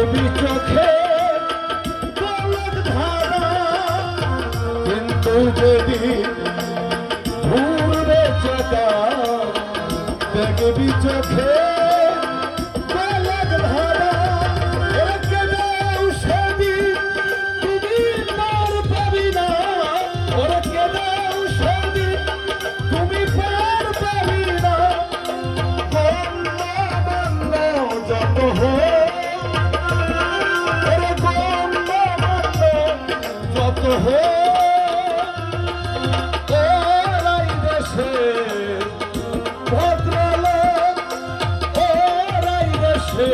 দেখবি চোখে পলক ধারা, কিন্তু যেদিন ঘুরবে চোখা দেখবি চোখে পলক ধারা। সেদিন তুমি পার পাবি না, ওরা কেউ সেদিন তুমি পার পাবি না। যত যত ওরাই দেশে ভদ্রলোক, ওরাই দেশে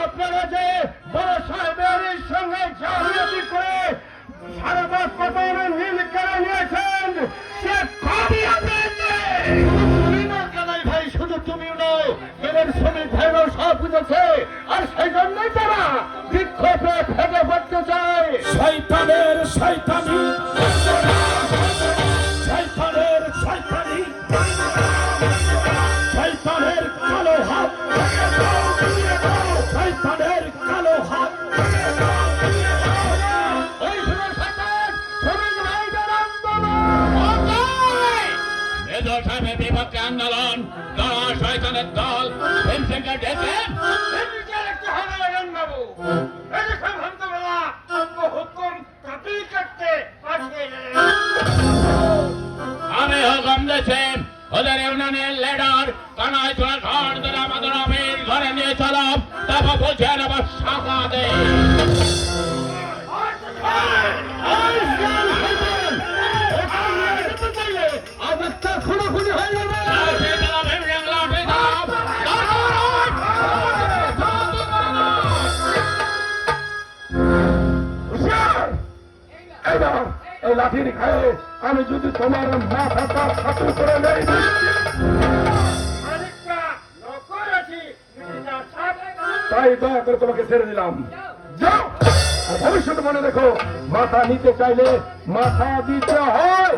আপনারা যে বড় সাহেবের সঙ্গে জাহিয়াতি করে সারা মাস কত নীল কেড়ে নিয়েছেন সে কবি ভাই, শুধু তুমিও নয়, এদের শ্রমিক ভাইরাও সব বুঝেছে। আর সেই জন্যই তারা বিক্ষোভে ফেটে পড়তে চায়। শয়তানের শয়তানি, শয়তানের শয়তানি, শয়তানের কালো হাত, শয়তানের কালো হাত। এই শ্রমিক ভাইদের আন্দোলন, মেজর সাহেবের বিপক্ষে আন্দোলন, শয়তানের দল আমি হুকুম দিয়েছি ওদের ইউনিয়নের লিডার কানাই চোরা ঘর ধরে আমাদের অফিস ঘরে নিয়ে চলো, তারপর বুঝে নেব শাখা দেয়। এই লাঠির খায়ে আমি যদি তোমার মাথাটা ছাতু করে নেই, তাই দয়া করে তোমাকে ছেড়ে দিলাম। যাও, ভবিষ্যতে মনে রেখো, মাথা নিতে চাইলে মাথা দিতে হয়।